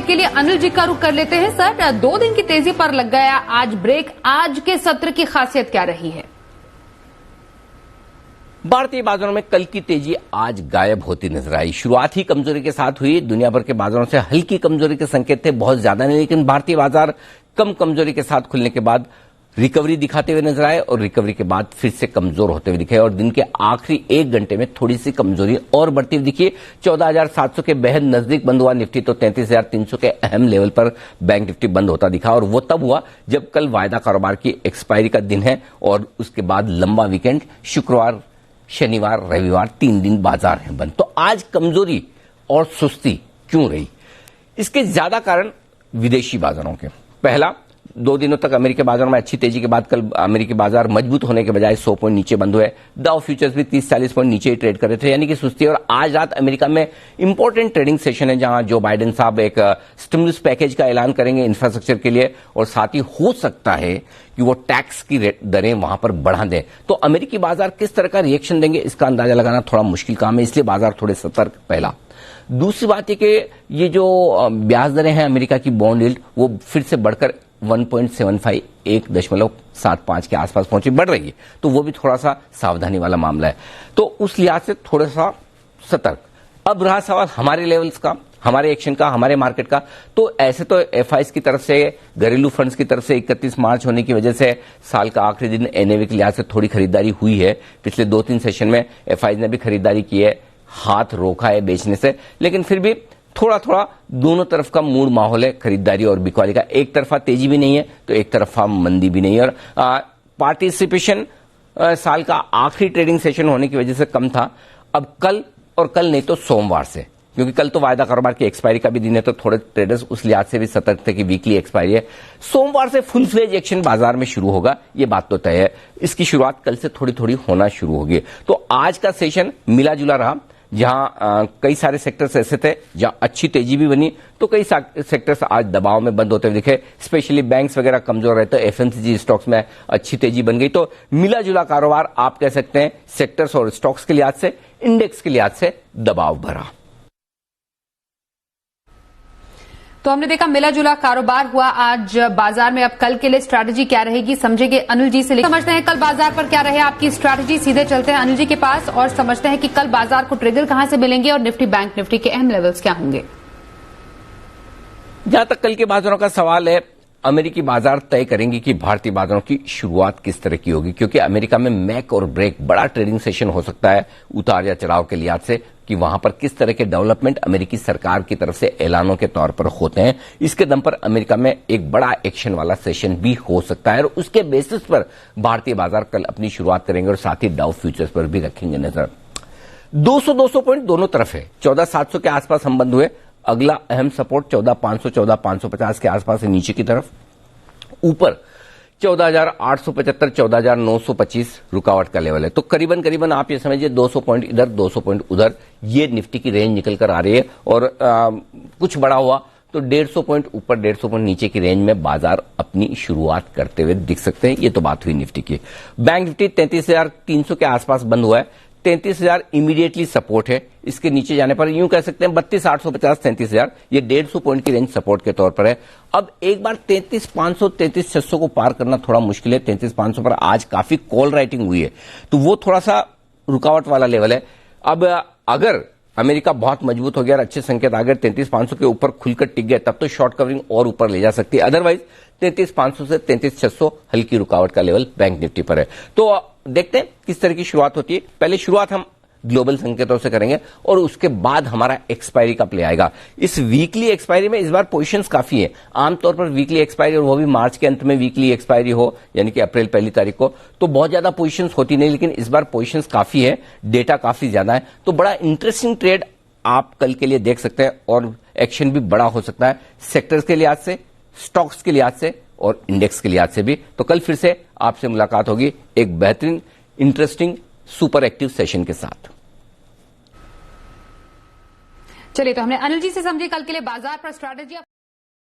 के लिए अनिल जी का रुख कर लेते हैं। सर, 2 दिन की तेजी पर लग गया आज ब्रेक। आज के सत्र की खासियत क्या रही है? भारतीय बाजारों में कल की तेजी आज गायब होती नजर आई। शुरुआत ही कमजोरी के साथ हुई। दुनिया भर के बाजारों से हल्की कमजोरी के संकेत थे, बहुत ज्यादा नहीं, लेकिन भारतीय बाजार कम कमजोरी के साथ खुलने के बाद रिकवरी दिखाते हुए नजर आए और रिकवरी के बाद फिर से कमजोर होते हुए दिखे और दिन के आखिरी 1 घंटे में थोड़ी सी कमजोरी और बढ़ती हुई दिखी। 14,700 के बेहद नजदीक बंद हुआ निफ्टी, तो 33,300 के अहम लेवल पर बैंक निफ्टी बंद होता दिखा और वो तब हुआ जब कल वायदा कारोबार की एक्सपायरी का दिन है और उसके बाद लंबा वीकेंड, शुक्रवार, शनिवार, रविवार 3 दिन बाजार हैं बंद। तो आज कमजोरी और सुस्ती क्यों रही? इसके ज्यादा कारण विदेशी बाजारों के। पहला, 2 दिनों तक अमेरिकी बाजारों में अच्छी तेजी के बाद कल अमेरिकी बाजार मजबूत होने के बजाय 100 पॉइंट नीचे बंद हुए। डाउ फ्यूचर्स भी 30-40 पॉइंट नीचे ही ट्रेड कर रहे थे, यानी कि सुस्ती। और आज रात अमेरिका में इंपॉर्टेंट ट्रेडिंग सेशन है जहां जो बाइडेन साहब एक स्टिमुलस पैकेज का ऐलान करेंगे इंफ्रास्ट्रक्चर के लिए और साथ ही हो सकता है कि वो टैक्स की दरें वहां पर बढ़ा दें। तो अमेरिकी बाजार किस तरह का रिएक्शन देंगे इसका अंदाजा लगाना थोड़ा मुश्किल काम है, इसलिए बाजार थोड़े सतर्क। पहला। दूसरी बात है कि ये जो ब्याज दरें हैं अमेरिका की बॉन्ड यील्ड, वो फिर से बढ़कर 1.75 1.75 के आसपास पहुंची, बढ़ रही है, तो वो भी थोड़ा सा सावधानी वाला मामला है। तो उस लिहाज से थोड़ा सा सतर्क। अब रहा सवाल हमारे लेवल्स का, हमारे एक्शन का, हमारे मार्केट का। तो ऐसे तो एफआईज की तरफ से, घरेलू फंड्स की तरफ से 31 मार्च होने की वजह से साल का आखिरी दिन एनएवी के लिहाज से थोड़ी खरीदारी हुई है। पिछले 2-3 सेशन में एफआईज ने भी खरीदारी की है, हाथ रोका है बेचने से, लेकिन फिर भी थोड़ा थोड़ा दोनों तरफ का मूड माहौल है खरीदारी और बिकवाली का। एक तरफा तेजी भी नहीं है तो एक तरफा मंदी भी नहीं है। और पार्टिसिपेशन साल का आखिरी ट्रेडिंग सेशन होने की वजह से कम था। अब कल और कल नहीं तो सोमवार से, क्योंकि कल तो वायदा कारोबार की एक्सपायरी का भी दिन है, तो थोड़े ट्रेडर्स उस लिहाज से भी सतर्क थे कि वीकली एक्सपायरी है। सोमवार से फुल फ्लेज एक्शन बाजार में शुरू होगा, ये बात तो तय है। इसकी शुरुआत कल से थोड़ी थोड़ी होना शुरू होगी। तो आज का सेशन मिला जुला रहा, जहां कई सारे सेक्टर्स ऐसे थे जहां अच्छी तेजी भी बनी, तो कई सेक्टर्स आज दबाव में बंद होते हुए दिखे। स्पेशली बैंक्स वगैरह कमजोर रहते, एफएमसीजी स्टॉक्स में अच्छी तेजी बन गई। तो मिला जुला कारोबार आप कह सकते हैं, सेक्टर्स और स्टॉक्स के लिहाज से, इंडेक्स के लिहाज से दबाव भरा। तो हमने देखा मिला जुला कारोबार हुआ आज बाजार में। अब कल के लिए स्ट्रैटेजी क्या रहेगी समझेंगे अनिल जी से। समझते हैं कल बाजार पर क्या रहे आपकी स्ट्रैटेजी। सीधे चलते हैं अनिल जी के पास और समझते हैं कि कल बाजार को ट्रिगर कहां से मिलेंगे और निफ्टी बैंक निफ्टी के अहम लेवल्स क्या होंगे। जहां तक कल के बाजारों का सवाल है, अमेरिकी बाजार तय करेंगे कि भारतीय बाजारों की शुरुआत किस तरह की होगी, क्योंकि अमेरिका में मैक और ब्रेक बड़ा ट्रेडिंग सेशन हो सकता है उतार या चढ़ाव के लिहाज से, कि वहां पर किस तरह के डेवलपमेंट अमेरिकी सरकार की तरफ से ऐलानों के तौर पर होते हैं। इसके दम पर अमेरिका में एक बड़ा एक्शन वाला सेशन भी हो सकता है और उसके बेसिस पर भारतीय बाजार कल अपनी शुरुआत करेंगे और साथ ही डाउ फ्यूचर्स पर भी रखेंगे नजर। 200 पॉइंट दोनों तरफ है। 14,700 के आसपास हम बंद हुए। अगला अहम सपोर्ट 14,500 14,550 के आसपास है नीचे की तरफ। ऊपर 14,875 14,925 रुकावट का लेवल है। तो करीबन आप ये समझिए 200 पॉइंट इधर 200 पॉइंट उधर, ये निफ्टी की रेंज निकल कर आ रही है। और कुछ बड़ा हुआ तो 150 पॉइंट ऊपर 150 पॉइंट नीचे की रेंज में बाजार अपनी शुरुआत करते हुए दिख सकते हैं। ये तो बात हुई निफ्टी की। बैंक निफ्टी 33,300 के आसपास बंद हुआ है। 33,000 इमीडिएटली सपोर्ट है। इसके नीचे जाने पर यूं कह सकते हैं 32,850 33,000, ये 150 पॉइंट की रेंज सपोर्ट के तौर पर है। अब एक बार 33,500 33,600 को पार करना थोड़ा मुश्किल है। 33,500 पर आज काफी कॉल राइटिंग हुई है, तो वो थोड़ा सा रुकावट वाला लेवल है। अब अगर अमेरिका बहुत मजबूत हो गया और अच्छे संकेत आ गए, 33,500 के ऊपर खुलकर टिक गए, तब तो शॉर्ट कवरिंग और ऊपर ले जा सकती है। अदरवाइज 33,500 से 33,600 हल्की रुकावट का लेवल बैंक निफ्टी पर है। तो देखते हैं किस तरह की शुरुआत होती है। पहले शुरुआत हम ग्लोबल संकेतों से करेंगे और उसके बाद हमारा एक्सपायरी का प्ले आएगा। इस वीकली एक्सपायरी में इस बार पोजीशंस काफी है। आमतौर पर वीकली एक्सपायरी, और वो भी मार्च के अंत में वीकली एक्सपायरी हो, यानी कि अप्रैल 1 तारीख को, तो बहुत ज्यादा पोजीशंस होती नहीं, लेकिन इस बार पोजीशंस काफी है, डेटा काफी ज्यादा है। तो बड़ा इंटरेस्टिंग ट्रेड आप कल के लिए देख सकते हैं और एक्शन भी बड़ा हो सकता है सेक्टर्स के लिहाज से, स्टॉक्स के लिहाज से और इंडेक्स के लिहाज से भी। तो कल फिर से आपसे मुलाकात होगी एक बेहतरीन, इंटरेस्टिंग, सुपर एक्टिव सेशन के साथ। चलिए, तो हमने अनिल जी से समझी कल के लिए बाजार पर स्ट्रैटेजी।